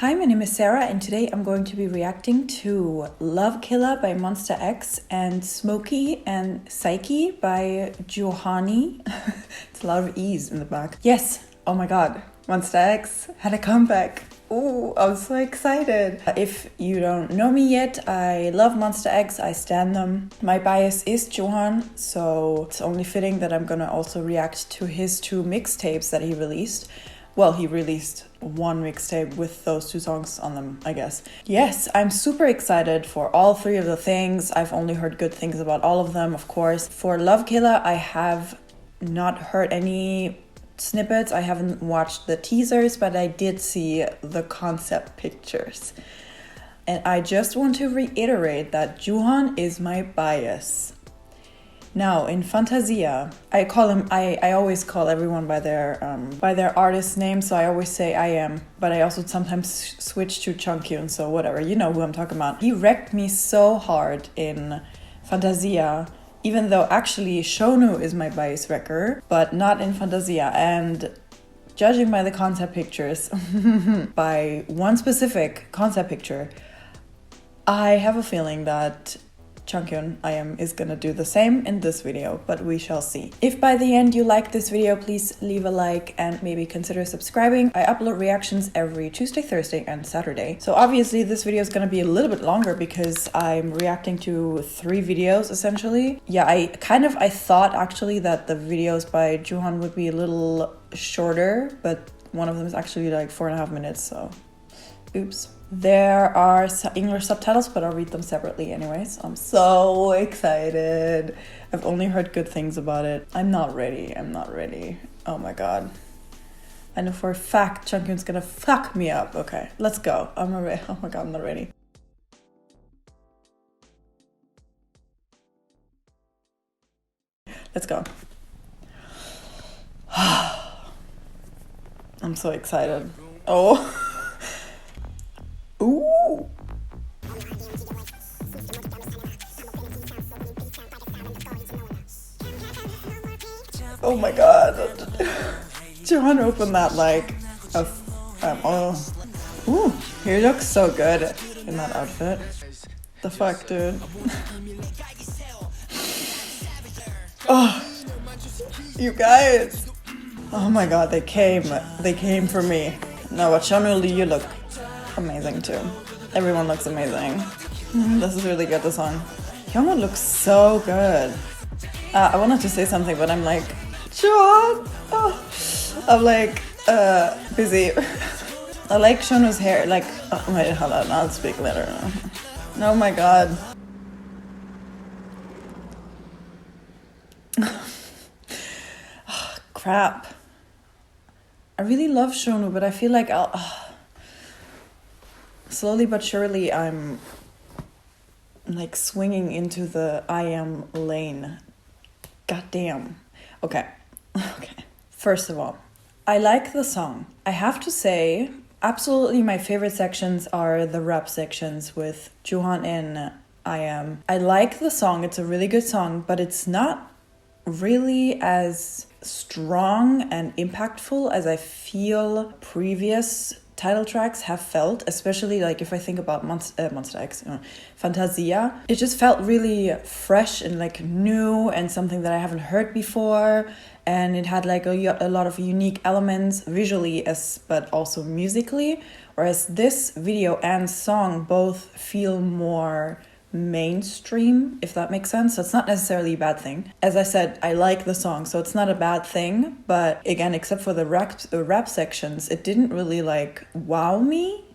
Hi, my name is Sarah and today I'm going to be reacting to Love Killa by MONSTA X and Smoky and Psyche by JOOHONEY. It's a lot of E's in the back. Yes, oh my god, MONSTA X had a comeback. Ooh, I'm so excited. If you don't know me yet, I love MONSTA X, I stan them. My bias is Jooheon, so it's only fitting that I'm gonna also react to his two mixtapes that he released. Well, he released one mixtape with those two songs on them, I guess. Yes, I'm super excited for all three of the things. I've only heard good things about all of them, of course. For Love Killa, I have not heard any snippets. I haven't watched the teasers, but I did see the concept pictures. And I just want to reiterate that Jooheon is my bias. Now, in Fantasia, I always call everyone by their artist name, so I always say I am, but I also sometimes switch to Jooheon, so whatever, you know who I'm talking about. He wrecked me so hard in Fantasia, even though actually Shonu is my bias wrecker, but not in Fantasia. And judging by the concept pictures, by one specific concept picture, I have a feeling that Jooheon is gonna do the same in this video, but we shall see. If by the end you like this video, please leave a like and maybe consider subscribing. I upload reactions every Tuesday, Thursday, and Saturday. So obviously this video is gonna be a little bit longer because I'm reacting to 3 videos essentially. Yeah, I thought actually that the videos by Jooheon would be a little shorter, but one of them is actually like 4.5 minutes, so oops. There are English subtitles, but I'll read them separately anyways. I'm so excited. I've only heard good things about it. I'm not ready. Oh my god. I know for a fact Jungkook's gonna fuck me up. Okay, let's go. I'm not ready. Oh my god, I'm not ready. Let's go. I'm so excited. Oh. Ooh. Oh my god. Jooheon opened that like a ooh, he looks so good in that outfit. The fuck, dude. Oh, you guys. Oh my god, they came for me. No, but Shonu, you look amazing too. Everyone looks amazing. This is really good, the song. Hyungwon looks so good. I wanted to say something, but I'm like, Jooheon! Oh. I'm like, busy. I like Shonu's hair, like, oh wait, hold on, I'll speak later. Oh my god. Oh, crap. I really love Shonu, but I feel like slowly but surely I'm like swinging into the I am lane. God damn. Okay. First of all, I like the song. I have to say, absolutely my favorite sections are the rap sections with Jooheon and I am. I like the song. It's a really good song, but it's not really as strong and impactful as I feel previous title tracks have felt, especially like if I think about MONSTA X, Fantasia. It just felt really fresh and like new and something that I haven't heard before, and it had like a lot of unique elements visually but also musically, whereas this video and song both feel more mainstream, if that makes sense. So it's not necessarily a bad thing. As I said, I like the song, so it's not a bad thing, but again, except for the rap sections, it didn't really like wow me.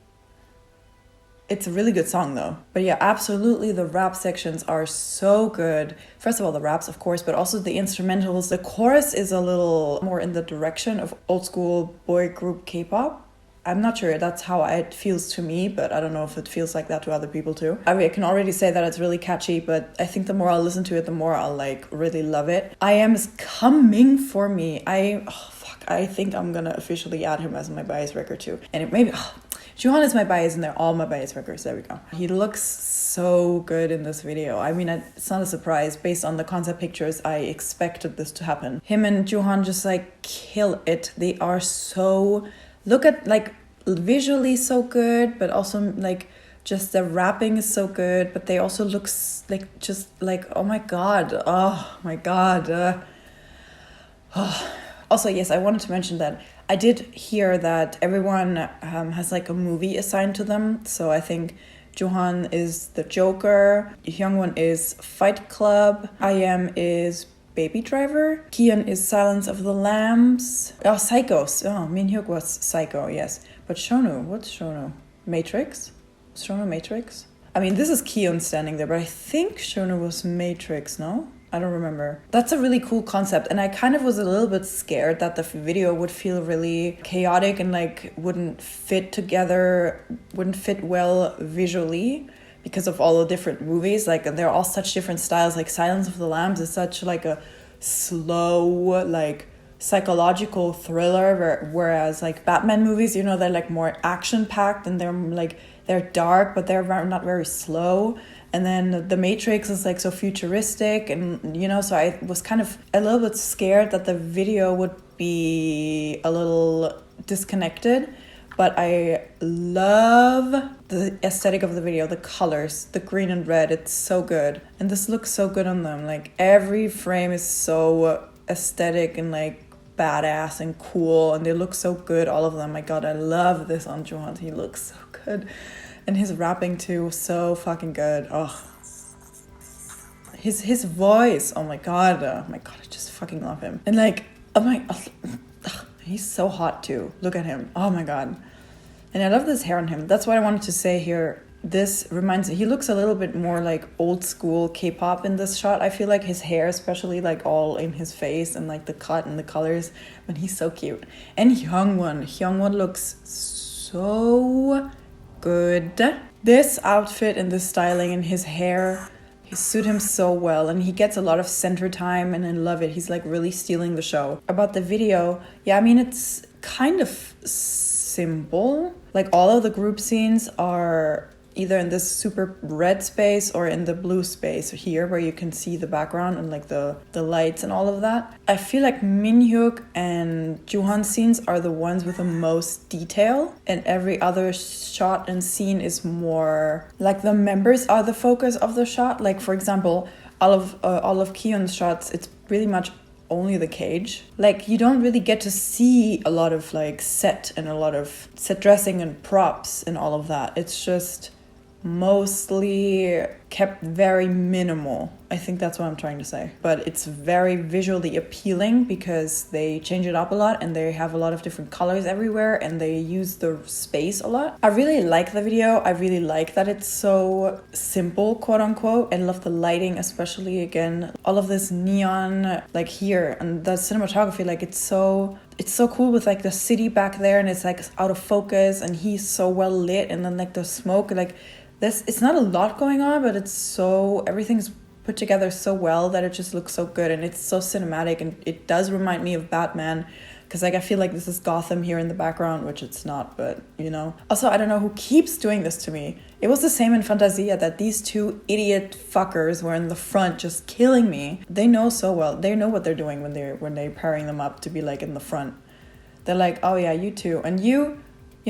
It's a really good song though. But yeah, absolutely the rap sections are so good. First of all, the raps, of course, but also the instrumentals. The chorus is a little more in the direction of old school boy group K-pop. I'm not sure, that's how it feels to me, but I don't know if it feels like that to other people too. I mean, I can already say that it's really catchy, but I think the more I'll listen to it, the more I'll like really love it. I am is coming for me. I think I'm gonna officially add him as my bias wrecker too. And it maybe, Jooheon is my bias and they're all my bias wreckers, there we go. He looks so good in this video. I mean, it's not a surprise. Based on the concept pictures, I expected this to happen. Him and Jooheon just like kill it. They are so, look at like visually so good, but also like just the rapping is so good, but they also look like just like, oh my god. Also, yes, I wanted to mention that I did hear that everyone has like a movie assigned to them. So I think Jooheon is the Joker, Hyungwon is Fight Club, IM is Baby Driver, Kian is Silence of the Lambs, Psychos. Minhyuk was Psycho, yes. But Shonu, what's Shonu? Matrix? Shonu Matrix? I mean, this is Kion standing there, but I think Shonu was Matrix, no? I don't remember. That's a really cool concept, and I kind of was a little bit scared that the video would feel really chaotic and like wouldn't fit well visually because of all the different movies. Like, they're all such different styles. Like Silence of the Lambs is such like a slow, like psychological thriller, whereas like Batman movies, you know, they're like more action packed and they're dark, but they're not very slow. And then The Matrix is like so futuristic, and you know, so I was kind of a little bit scared that the video would be a little disconnected. But I love the aesthetic of the video, the colors, the green and red, it's so good. And this looks so good on them. Like every frame is so aesthetic and like badass and cool, and they look so good, all of them. My god, I love this on Jooheon. He looks so good. And his rapping too, so fucking good. Oh, his voice, oh my god, I just fucking love him. And like, he's so hot too. Look at him, oh my god. And I love this hair on him. That's what I wanted to say here. This reminds me, he looks a little bit more like old school K-pop in this shot. I feel like his hair, especially like all in his face and like the cut and the colors, but he's so cute. And Hyungwon looks so good. This outfit and this styling and his hair, he suit him so well, and he gets a lot of center time, and I love it. He's like really stealing the show. About the video, yeah, I mean, it's kind of simple. Like all of the group scenes are either in this super red space or in the blue space here where you can see the background and like the lights and all of that. I feel like Minhyuk and Jooheon scenes are the ones with the most detail, and every other shot and scene is more like the members are the focus of the shot. Like for example, all of Kion's shots, it's pretty much only the cage. Like you don't really get to see a lot of like set and a lot of set dressing and props and all of that. It's just mostly kept very minimal. I think that's what I'm trying to say. But it's very visually appealing because they change it up a lot and they have a lot of different colors everywhere and they use the space a lot. I really like the video. I really like that it's so simple, quote unquote. I love the lighting, especially again, all of this neon like here, and the cinematography, like it's so cool with like the city back there and it's like out of focus and he's so well lit, and then like the smoke, like this, it's not a lot going on, but it's so, everything's put together so well that it just looks so good, and it's so cinematic, and it does remind me of Batman because like I feel like this is Gotham here in the background, which it's not, but you know. Also, I don't know who keeps doing this to me. It was the same in Fantasia, that these two idiot fuckers were in the front just killing me. They know so well. They know what they're doing when they're pairing them up to be like in the front. They're like, oh yeah, you too, and you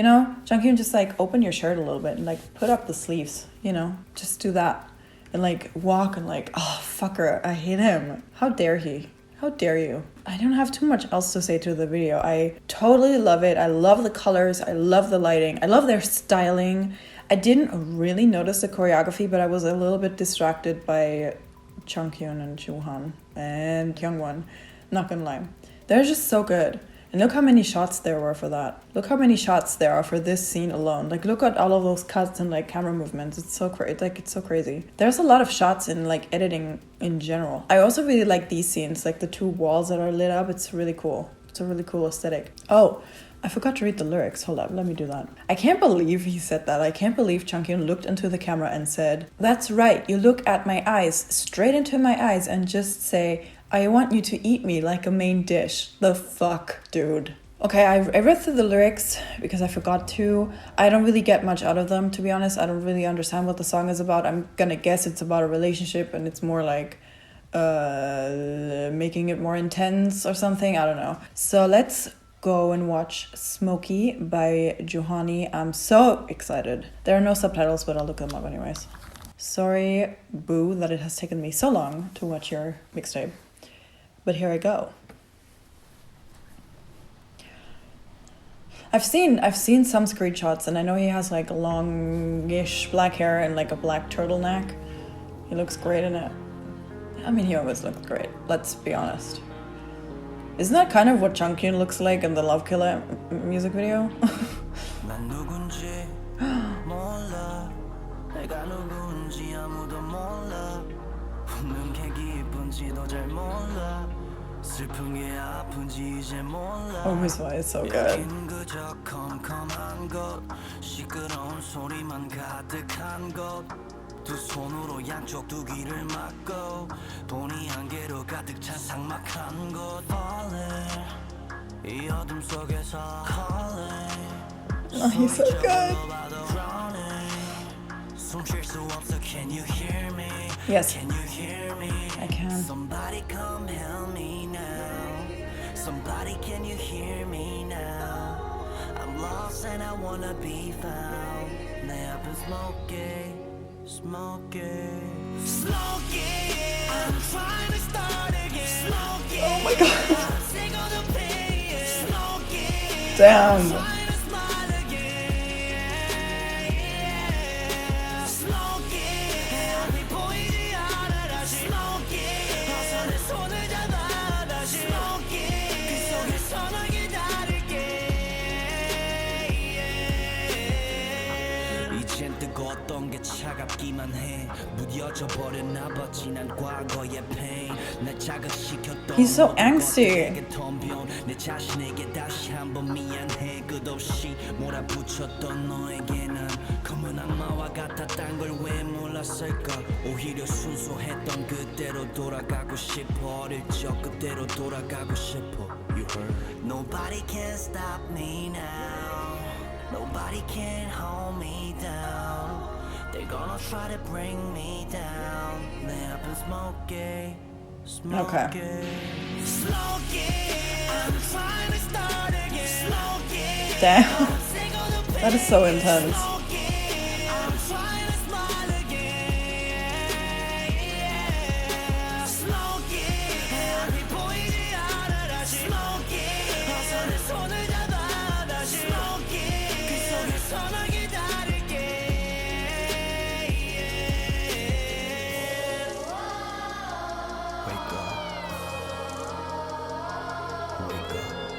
know, Junghyun, just like open your shirt a little bit and like put up the sleeves, you know, just do that. And like walk and like, oh, fucker, I hate him. How dare he? How dare you? I don't have too much else to say to the video. I totally love it. I love the colors. I love the lighting. I love their styling. I didn't really notice the choreography, but I was a little bit distracted by Junghyun and Jooheon and Hyungwon. Not gonna lie. They're just so good. And look how many shots there were for that. Look how many shots there are for this scene alone. Like, look at all of those cuts and like camera movements. It's so it's so crazy. There's a lot of shots in like editing in general. I also really like these scenes, like the two walls that are lit up. It's really cool. It's a really cool aesthetic. Oh, I forgot to read the lyrics. Hold up, let me do that. I can't believe he said that. I can't believe Junghyun looked into the camera and said, "That's right, you look at my eyes, straight into my eyes, and just say, I want you to eat me like a main dish." The fuck, dude. Okay, I read through the lyrics because I forgot to. I don't really get much out of them, to be honest. I don't really understand what the song is about. I'm gonna guess it's about a relationship and it's more like making it more intense or something. I don't know. So let's go and watch Smoky by JOOHONEY. I'm so excited. There are no subtitles, but I'll look them up anyways. Sorry, boo, that it has taken me so long to watch your mixtape. But here I go. I've seen some screenshots, and I know he has like longish black hair and like a black turtleneck. He looks great in it. I mean, he always looks great, let's be honest. Isn't that kind of what Jungkook looks like in the Love Killa music video? Oh, his voice is so good. 두 손으로 양쪽 두 귀를 막고 돈이 한개로 가득 찬 삭막한 곳 Falling 이 어둠 속에서 Calling Oh, he's so good. 숨쉴 수 없어 Can you hear me? Yes. Can you hear me? I can. Somebody come help me now. Somebody can you hear me now? I'm lost and I wanna be found. 내 앞은 smoky. Smoky, Smoky, I'm trying to start again. Smoky, oh my god. Damn. 뜨거웠던 게 차갑기만 해 무뎌져 버렸나 봐 지난 과거의 pain 날 자극시켰던 He's so angsty 내 자신에게 다시 한번 미안해 끝없이 몰아붙였던 너에게 난 검은 악마와 같았단 걸 왜 몰랐을까 오히려 순수했던 그대로 돌아가고 싶어 어릴 적 그대로 돌아가고 싶어 You heard? Nobody can stop me now Nobody can hold me down. They're gonna try to bring me down. 내 앞은 smoky, smoky, smoky. I'm trying to start again. Smoky. Damn, that is so intense.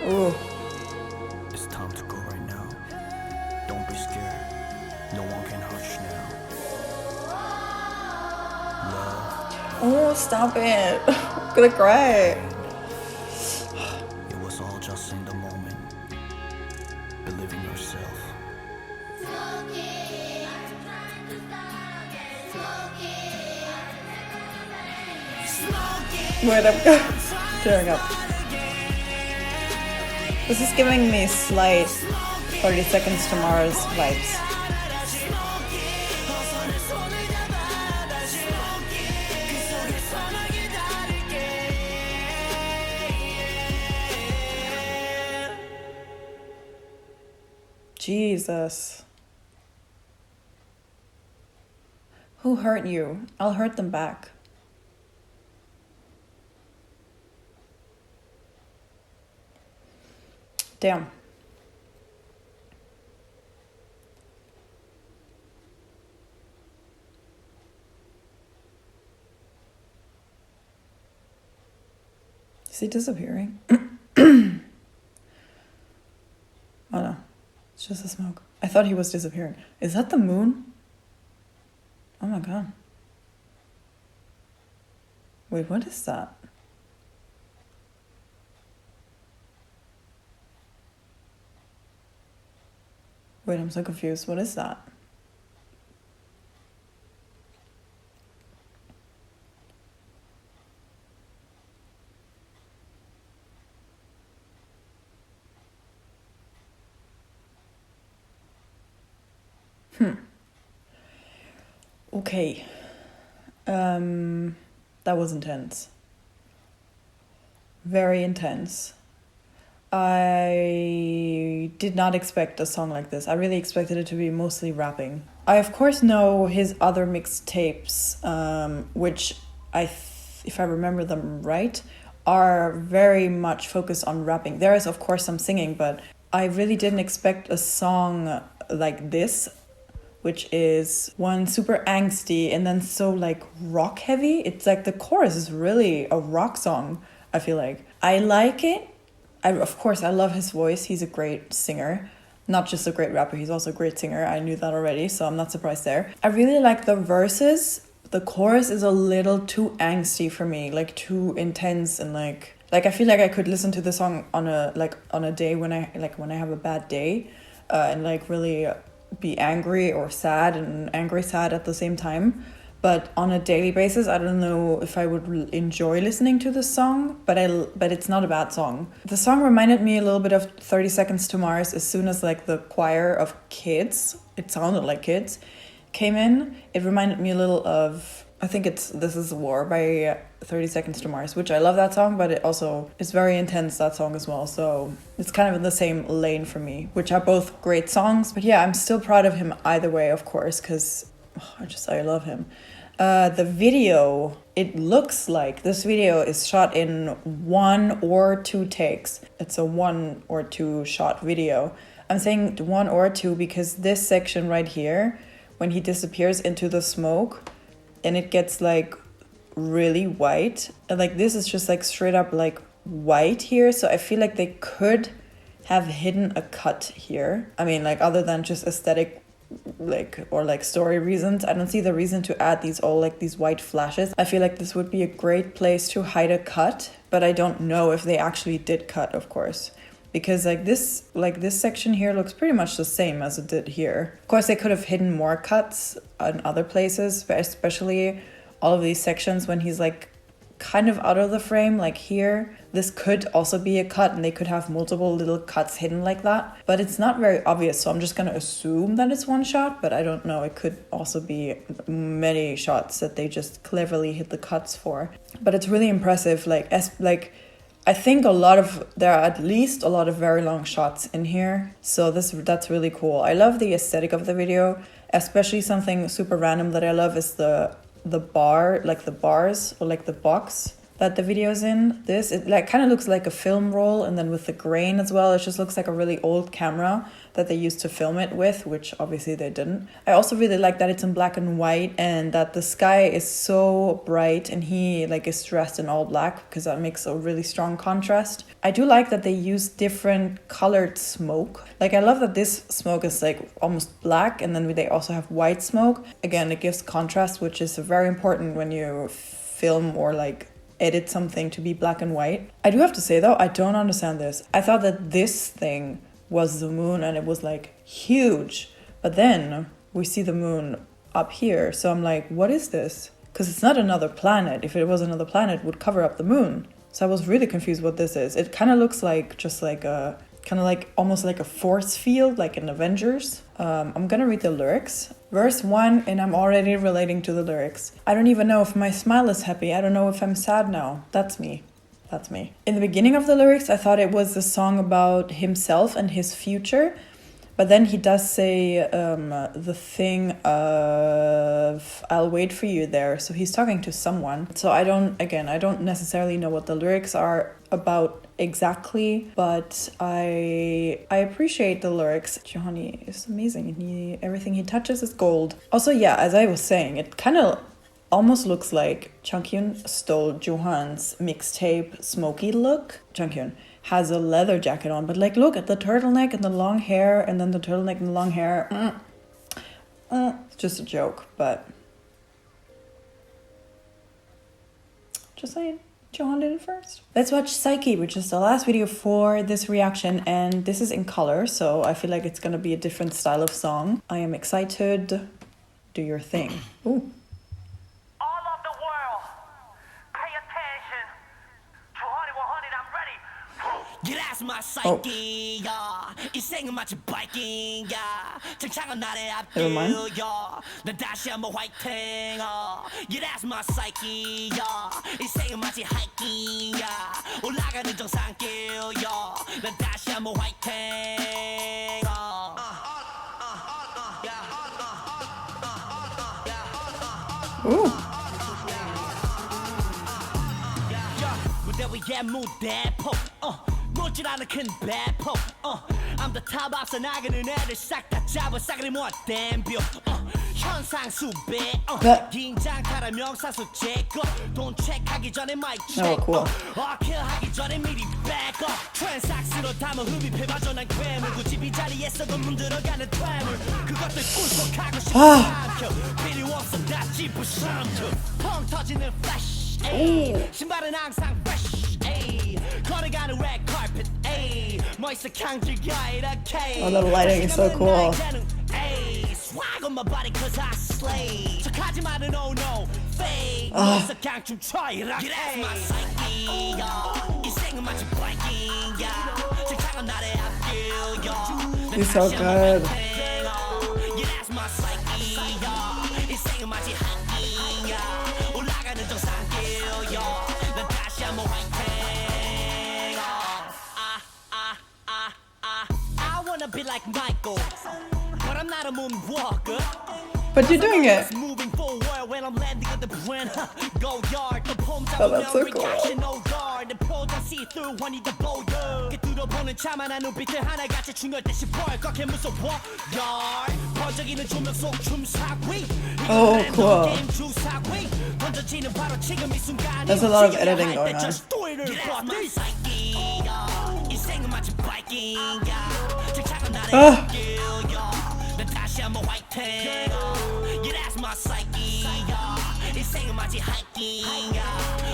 Ooh. It's time to go right now. Don't be scared. No one can hurt you now. Love. Oh, stop it. I'm gonna cry. It was all just in the moment. Believe in yourself. Wait, I'm tearing up. This is giving me slight 30 Seconds to Mars vibes. Jesus. Who hurt you? I'll hurt them back. Damn. Is he disappearing? Oh no, it's just the smoke. I thought he was disappearing. Is that the moon? Oh my god. Wait, what is that? Wait, I'm so confused. What is that? Okay. That was intense. Very intense. I did not expect a song like this. I really expected it to be mostly rapping. I of course know his other mixtapes, which if I remember them right, are very much focused on rapping. There is of course some singing, but I really didn't expect a song like this, which is one super angsty and then so like rock heavy. It's like the chorus is really a rock song, I feel like. I like it. Of course, I love his voice. He's a great singer. Not just a great rapper, he's also a great singer. I knew that already, so I'm not surprised there. I really like the verses. The chorus is a little too angsty for me, like too intense, and like I feel like I could listen to the song on a day when I have a bad day, and like really be angry or sad, and angry sad at the same time. But on a daily basis, I don't know if I would enjoy listening to this song, but it's not a bad song. The song reminded me a little bit of 30 Seconds to Mars. As soon as like the choir of kids, it sounded like kids, came in, it reminded me a little of, I think it's This Is War by 30 Seconds to Mars, which I love that song, but it also is very intense, that song as well. So it's kind of in the same lane for me, which are both great songs. But yeah, I'm still proud of him either way, of course, because I love him. The video, it looks like this video is shot in 1 or 2 takes. It's a 1 or 2 shot video. I'm saying 1 or 2 because this section right here, when he disappears into the smoke and it gets like really white, and like this is just like straight up like white here. So I feel like they could have hidden a cut here. I mean, like other than just aesthetic or story reasons, I don't see the reason to add these white flashes. I feel like this would be a great place to hide a cut, but I don't know if they actually did cut, of course, because this section here looks pretty much the same as it did here. Of course, they could have hidden more cuts in other places, but especially all of these sections when he's like kind of out of the frame, like here. This could also be a cut, and they could have multiple little cuts hidden like that, but it's not very obvious, so I'm just gonna assume that it's one shot, but I don't know. It could also be many shots that they just cleverly hit the cuts for. But it's really impressive. I think there are at least a lot of very long shots in here, so that's really cool. I love the aesthetic of the video, especially something super random that I love is the bar, like the bars or like the box that the video's in. It like kind of looks like a film roll, and then with the grain as well, it just looks like a really old camera that they used to film it with, which obviously they didn't. I also really like that it's in black and white, and that the sky is so bright and he like is dressed in all black, because that makes a really strong contrast. I do like that they use different colored smoke. Like I love that this smoke is like almost black, and then they also have white smoke. Again, it gives contrast, which is very important when you film or like edit something to be black and white. I do have to say though, I don't understand this. I thought that this thing was the moon and it was like huge, but then we see the moon up here, so I'm like, what is this? Because it's not another planet. If it was another planet, it would cover up the moon. So I was really confused what this is. It kind of looks like just like a kind of like almost like a force field, like in Avengers. I'm gonna read the lyrics. Verse 1, and I'm already relating to the lyrics. I don't even know if my smile is happy. I don't know if I'm sad now. That's me. That's me. In the beginning of the lyrics, I thought it was a song about himself and his future. But then he does say the thing of, I'll wait for you there. So he's talking to someone. So I don't necessarily know what the lyrics are about exactly, but I appreciate the lyrics. JOOHONEY is amazing, and everything he touches is gold. Also, yeah, as I was saying, it kind of almost looks like Junghyun stole Jooheon's mixtape Smoky look. Junghyun has a leather jacket on, but like look at the turtleneck and the long hair, and then the turtleneck and the long hair. It's just a joke, but just saying. Jooheon did it first. Let's watch Psyche, which is the last video for this reaction, and this is in color, so I feel like it's gonna be a different style of song. I am excited. Do your thing. Ooh. All of the world, pay attention. JOOHONEY, I'm ready. Get out. ask my psyche, yeah. 인생은 마치 바이킹, yeah. 창창한 나의 앞길, yeah. 난 다시 한번 화이팅, you ask my psyche, yeah. 인생은 마치 하이킹, yeah. 올라가는 정상길, yeah. 난 다시 한번 화이팅, Ooh. 무대 위에 무대포 놓질 않은 큰 배포 I'm the top 앞서 나가는 애들 싹 다 잡아 싸그리 모아 댐벼 현상 수배 긴장 타라 명사수 제거 돈 체크하기 전에 마이크 체크 어킬하기 전에 미리 백업 트랜삭스로 담아 흡입해 빠져난 괴물 굳이 빈자리에서도 문들어가는 퇴물 그것들 꿀꺽하고 싶은 삼켜 필요 없어 다 짚어 삼켜 펑 터지는 플래시 신발은 항상 fresh 걸어가는 red carpet 멋있어 강질겨 이렇게 Oh, the lighting is so cool. swag on my body cause I slay 척하지 마는 oh no fake 멋있어 강춤 춰 이렇게 That's my psyche 인생은 마치 biking 창창한 나의 앞길 He's so good. That's my psyche 인생은 마치 hiking 올라가는 정상길 난 다시 한번 화이팅 I wanna be like Michael but I'm not a moonwalker But you're doing it. moving forward when I'm landing on the brand go yard Oh, that's so cool. the 표정 see through when you the boulder 뚫어보는 차만한 눈빛들 하나같이 중얼대시 벌컥해 무서워 yard 번쩍이는 조명 속 춤사위 Oh, cool. 던져지는 바로 지금 이 순간 There's a lot of editing going on. 인생은 마치 바이킹 창창한 나의 Ah. 난 다시 한번 화이팅 That's my psyche 인생은 마치 하이킹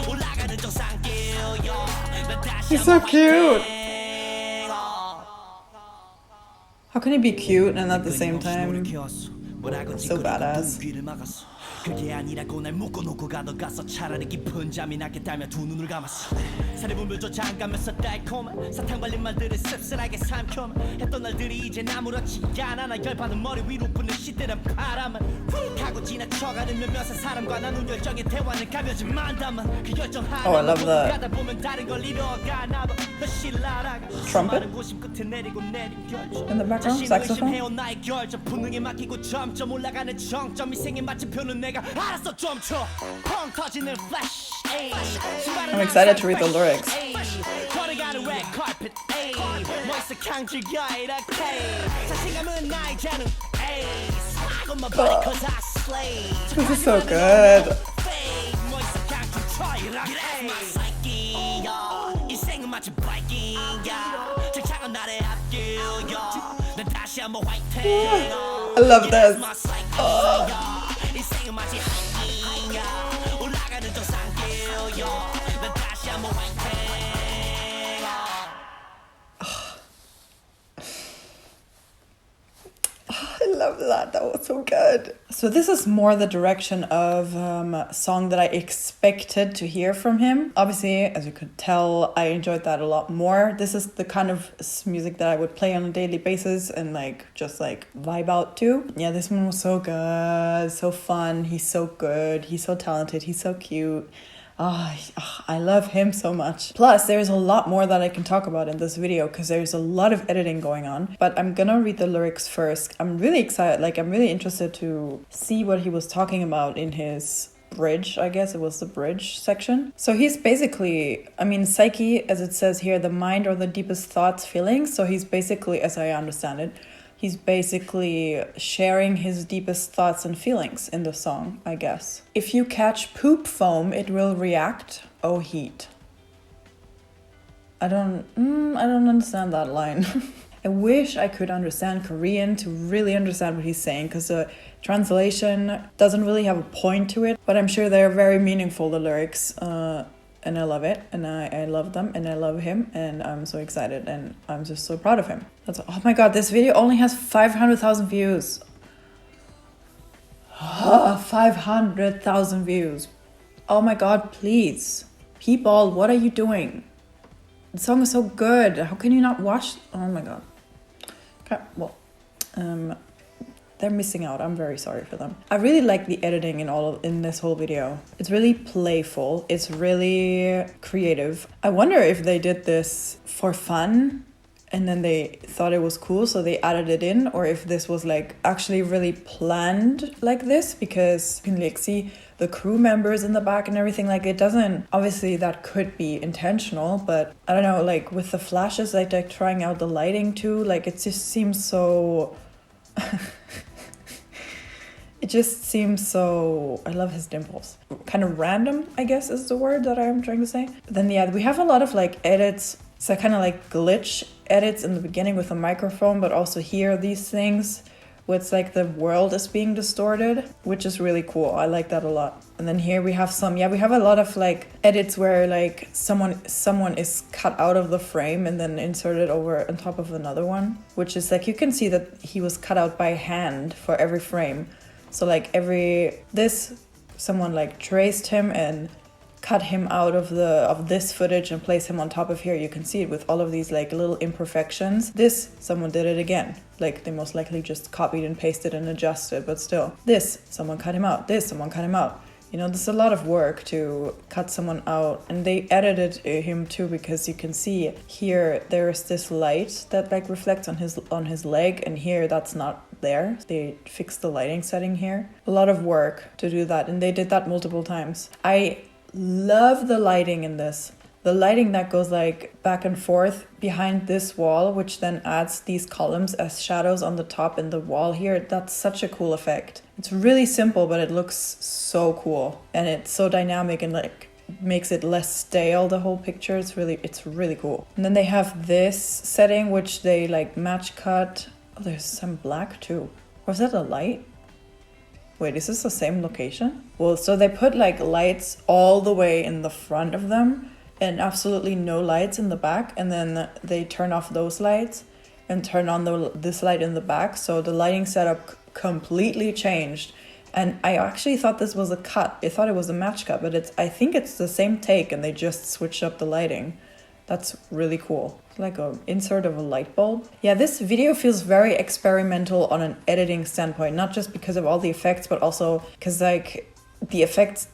올라가는 정상길 난 다시 He's so 한번 cute. 화이팅 How can he be cute and at the same time so badass? 그게 아니라고 날 묶어놓고 가서 차라리 깊은 잠이 나게 달며 두 눈을 감았어 사리분별조차 안 가면서 달콤한 사탕 발린 말들을 씁쓸하게 삼켜만 했던 날들이 이젠 아무렇지 않아 나 열받은 머리 위로 부는 시들한 바람은 가고 지나쳐가는 몇몇의 사람과 나눈 열정의 대화는 가벼진 만담만 그 열정 Oh, I love the 가다 보면 다른 걸 잃어가나 봐 현실 날아가 trumpet 고심 끝에 내리고 내린 결정 in the background, saxophone. 해온 나의 결정 본능에 맡기고 점점 올라가는 정점 인생의 마침표는 내가 알았어 점쳐 펑 터지는 플래시 I'm excited to read the lyrics. 걸어가는 red carpet 멋있어 강질겨 이렇게 자신감은 나의 재능 swag on my body cause I slay This is so good. 멋있어 강질 쳐 이렇게 my psyche 인생은 마치 바이킹 창창한 나의 앞길 난 다시 한번 화이팅 I love this. 인생은 마치 하이킹 올라가는 정상길 난 다시 한번 화이팅 I love that. That was so good. So this is more the direction of a song that I expected to hear from him. Obviously, as you could tell, I enjoyed that a lot more. This is the kind of music that I would play on a daily basis and just vibe out to. Yeah, this one was so good, so fun. He's so good. He's so talented. He's so cute. I love him so much. Plus, there's a lot more that I can talk about in this video because there's a lot of editing going on. But I'm gonna read the lyrics first. I'm really excited. I'm really interested to see what he was talking about in his bridge. I guess it was the bridge section. So he's basically, Psyche, as it says here, the mind or the deepest thoughts, feelings. So he's basically, as I understand it, he's basically sharing his deepest thoughts and feelings in the song, I guess. If you catch poop foam, it will react. Oh, heat. I don't understand that line. I wish I could understand Korean to really understand what he's saying, because the translation doesn't really have a point to it, but I'm sure they're very meaningful, the lyrics. And I love it, and I love them, and I love him, and I'm so excited, and I'm just so proud of him. Oh my god, this video only has 500,000 views. 500,000 views. Oh my god, please. People, what are you doing? The song is so good. How can you not watch? Oh my god. Okay, well, they're missing out. I'm very sorry for them. I really like the editing in this whole video. It's really playful. It's really creative. I wonder if they did this for fun and then they thought it was cool, so they added it in, or if this was like actually really planned like this, because you can like see the crew members in the back and everything. Like, it doesn't, obviously that could be intentional, but I don't know, like with the flashes, like they're trying out the lighting too, like it just seems so it just seems so, I love his dimples, kind of random, I guess is the word that I'm trying to say. But then yeah, we have a lot of like edits, so kind of like glitch edits in the beginning with the microphone, but also here these things where it's like the world is being distorted, which is really cool. I like that a lot. And then here we have some, yeah, we have a lot of like edits where like someone is cut out of the frame and then inserted over on top of another one, which is like, you can see that he was cut out by hand for every frame. So like someone like traced him and cut him out of this footage and place him on top of here. You can see it with all of these like little imperfections. This, someone did it again. Like they most likely just copied and pasted and adjusted, but still. This, someone cut him out. This, someone cut him out. You know, there's a lot of work to cut someone out, and they edited him too, because you can see here there's this light that like reflects on his leg, and here that's not there. They fixed the lighting setting here. A lot of work to do that, and they did that multiple times. I love the lighting in this. The lighting that goes like back and forth behind this wall, which then adds these columns as shadows on the top and the wall here. That's such a cool effect. It's really simple, but it looks so cool. And it's so dynamic and like makes it less stale, the whole picture. It's really cool. And then they have this setting, which they like match cut. Oh, there's some black too. Or is that a light? Wait, is this the same location? Well, so they put like lights all the way in the front of them and absolutely no lights in the back. And then they turn off those lights and turn on this light in the back. So the lighting setup completely changed. And I actually thought this was a cut. I thought it was a match cut, but I think it's the same take and they just switched up the lighting. That's really cool. It's like an insert of a light bulb. Yeah, this video feels very experimental on an editing standpoint, not just because of all the effects, but also because like the effects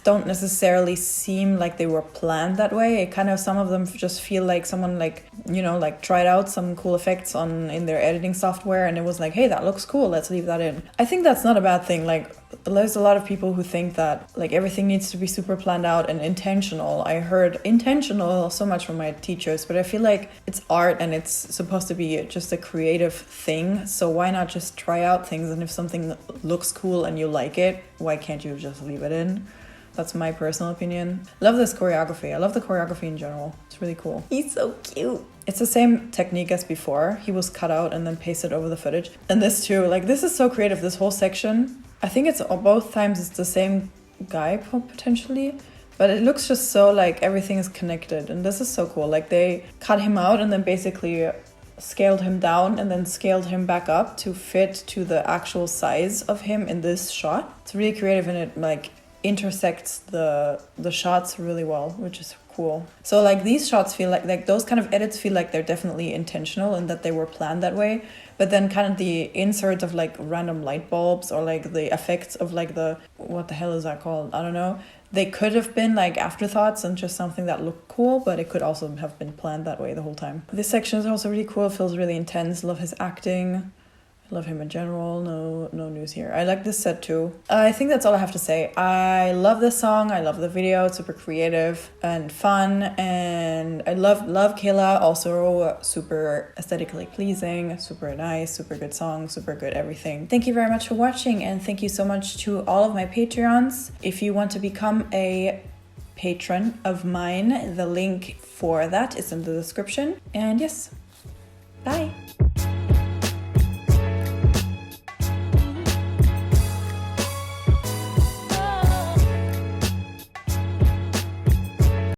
don't necessarily seem like they were planned that way. It kind of, some of them just feel like someone like, you know, like tried out some cool effects in their editing software and it was like, hey, that looks cool, let's leave that in. I think that's not a bad thing. Like, there's a lot of people who think that like everything needs to be super planned out and intentional. I heard intentional so much from my teachers, but I feel like it's art and it's supposed to be just a creative thing. So why not just try out things? And if something looks cool and you like it, why can't you just leave it in? That's my personal opinion. Love this choreography. I love the choreography in general. It's really cool. He's so cute. It's the same technique as before. He was cut out and then pasted over the footage. And this too, like this is so creative, this whole section. I think it's both times it's the same guy potentially, but it looks just so like everything is connected. And this is so cool. Like they cut him out and then basically scaled him down and then scaled him back up to fit to the actual size of him in this shot. It's really creative and it like intersects the shots really well, which is cool. So like these shots feel like those kind of edits feel like they're definitely intentional and that they were planned that way. But then kind of the inserts of like random light bulbs or like the effects of like what the hell is that called? I don't know. They could have been like afterthoughts and just something that looked cool, but it could also have been planned that way the whole time. This section is also really cool. It feels really intense. Love his acting. Love him in general. No news here. I like this set too. I think that's all I have to say. I love this song. I love the video. It's super creative and fun. And I love Killa. Also super aesthetically pleasing. Super nice. Super good song. Super good everything. Thank you very much for watching. And thank you so much to all of my Patreons. If you want to become a patron of mine, the link for that is in the description. And yes, bye.